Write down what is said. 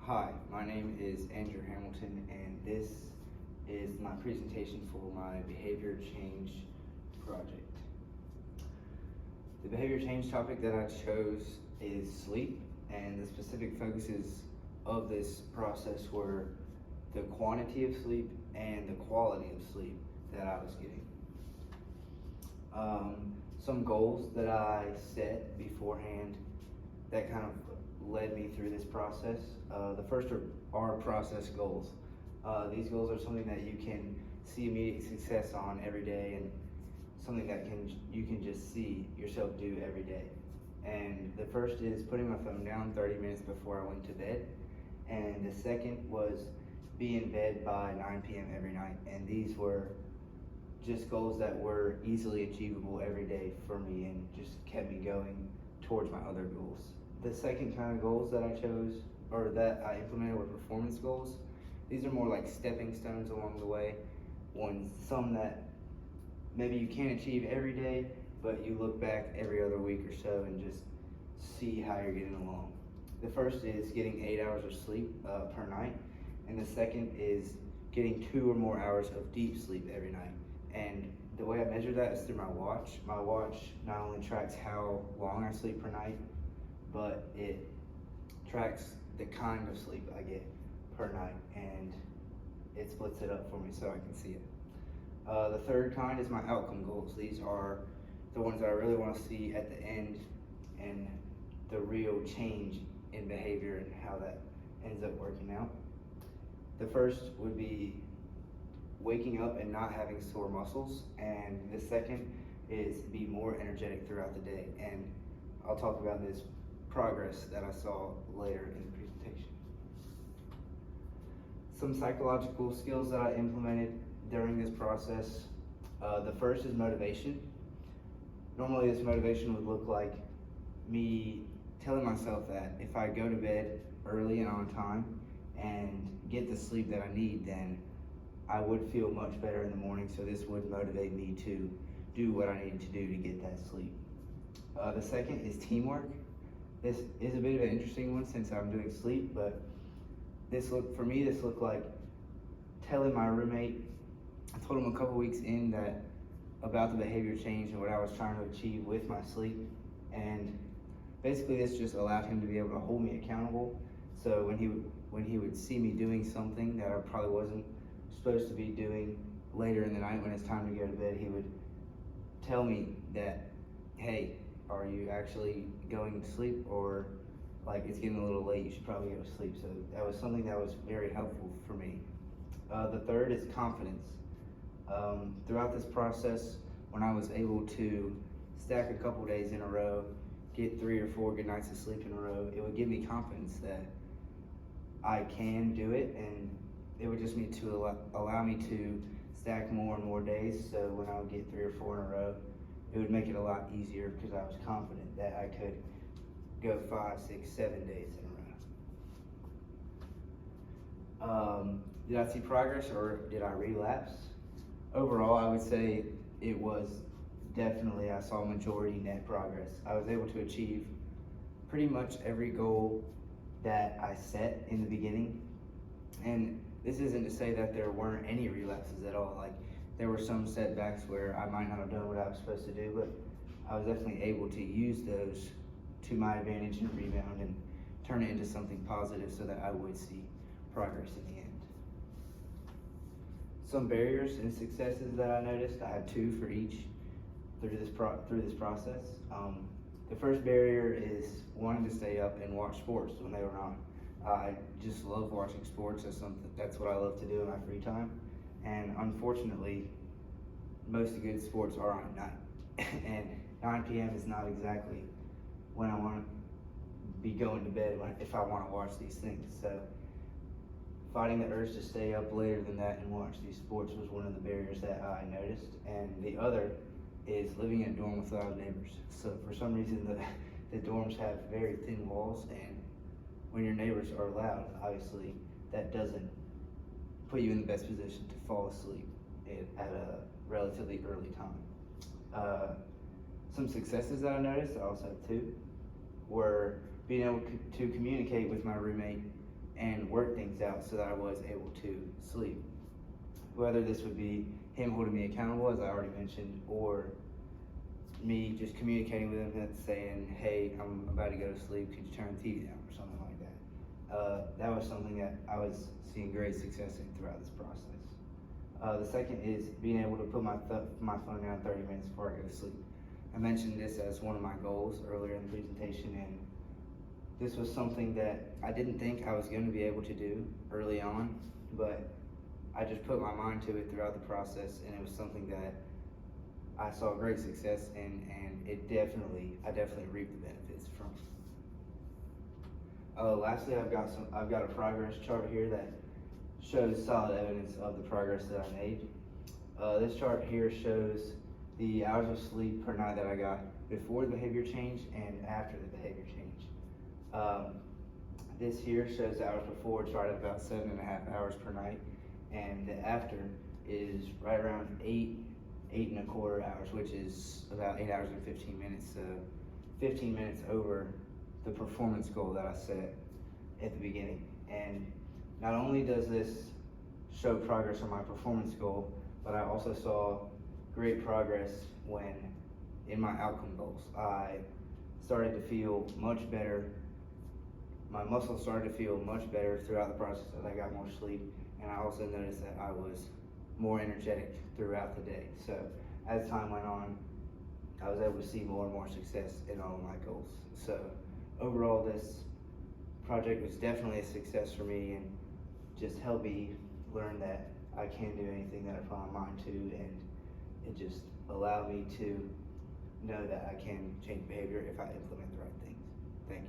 Hi, my name is Andrew Hamilton, and this is my presentation for my behavior change project. The behavior change topic that I chose is sleep, and the specific focuses of this process were the quantity of sleep and the quality of sleep that I was getting. Some goals that I set beforehand that kind of led me through this process. The first are process goals. These goals are something that you can see immediate success on every day, and something that you can just see yourself do every day. And the first is putting my phone down 30 minutes before I went to bed. And the second was be in bed by 9 p.m. every night. And these were just goals that were easily achievable every day for me and just kept me going towards my other goals. The second kind of goals that I chose, or that I implemented, were performance goals. These are more like stepping stones along the way, some that maybe you can't achieve every day, but you look back every other week or so and just see how you're getting along. The first is getting 8 hours of sleep per night, and the second is getting 2 or more hours of deep sleep every night. And the way I measure that is through my watch. My watch not only tracks how long I sleep per night, but it tracks the kind of sleep I get per night, and it splits it up for me so I can see it. The third kind is my outcome goals. These are the ones that I really want to see at the end, and the real change in behavior and how that ends up working out. The first would be waking up and not having sore muscles, and the second is be more energetic throughout the day. And I'll talk about this progress that I saw later in the presentation. Some psychological skills that I implemented during this process. The first is motivation. Normally this motivation would look like me telling myself that if I go to bed early and on time and get the sleep that I need, then I would feel much better in the morning, so this would motivate me to do what I needed to do to get that sleep. The second is teamwork. This is a bit of an interesting one since I'm doing sleep, but for me this looked like telling my roommate. I told him a couple weeks in that about the behavior change and what I was trying to achieve with my sleep, and basically this just allowed him to be able to hold me accountable. So when he would see me doing something that I probably wasn't supposed to be doing later in the night when it's time to go to bed, he would tell me that, hey, are you actually going to sleep, or like it's getting a little late, you should probably go to sleep. So that was something that was very helpful for me. The third is confidence. Throughout this process, when I was able to stack a couple days in a row, get 3 or 4 good nights of sleep in a row, it would give me confidence that I can do it, and it would just need to allow me to stack more and more days. So when I would get 3 or 4 in a row, it would make it a lot easier because I was confident that I could go 5, 6, 7 days in a row. Did I see progress or did I relapse? Overall, I would say it was definitely, I saw majority net progress. I was able to achieve pretty much every goal that I set in the beginning. And this isn't to say that there weren't any relapses at all. Like, there were some setbacks where I might not have done what I was supposed to do, but I was definitely able to use those to my advantage and rebound and turn it into something positive so that I would see progress in the end. Some barriers and successes that I noticed, I had 2 for each through this process. The first barrier is wanting to stay up and watch sports when they were on. I just love watching sports. That's what I love to do in my free time. And unfortunately, most good sports are on at night. And 9 p.m. is not exactly when I want to be going to bed if I want to watch these things. So fighting the urge to stay up later than that and watch these sports was one of the barriers that I noticed. And the other is living in a dorm with loud neighbors. So for some reason, the dorms have very thin walls, and when your neighbors are loud, obviously that doesn't put you in the best position to fall asleep at a relatively early time. Some successes that I noticed, I also have 2, were being able to communicate with my roommate and work things out so that I was able to sleep. Whether this would be him holding me accountable, as I already mentioned, or me just communicating with him and saying, hey, I'm about to go to sleep, could you turn the TV down, or something like that. That was something that I was seeing great success in throughout this process. The second is being able to put my phone down 30 minutes before I go to sleep. I mentioned this as one of my goals earlier in the presentation, and this was something that I didn't think I was going to be able to do early on, but I just put my mind to it throughout the process, and it was something that I saw great success in, and I definitely reaped the benefits from. Lastly, I've got a progress chart here that shows solid evidence of the progress that I made. This chart here shows the hours of sleep per night that I got before the behavior change and after the behavior change. This here shows the hours before, it's right at about 7.5 hours per night, and the after is right around 8.25 hours, which is about 8 hours and 15 minutes, 15 minutes over the performance goal that I set at the beginning. And not only does this show progress on my performance goal, but I also saw great progress when in my outcome goals. I started to feel much better. My muscles started to feel much better throughout the process as I got more sleep, and I also noticed that I was more energetic throughout the day. So as time went on, I was able to see more and more success in all of my goals. So overall, this project was definitely a success for me, and just helped me learn that I can do anything that I put my mind to, and it just allowed me to know that I can change behavior if I implement the right things. Thank you.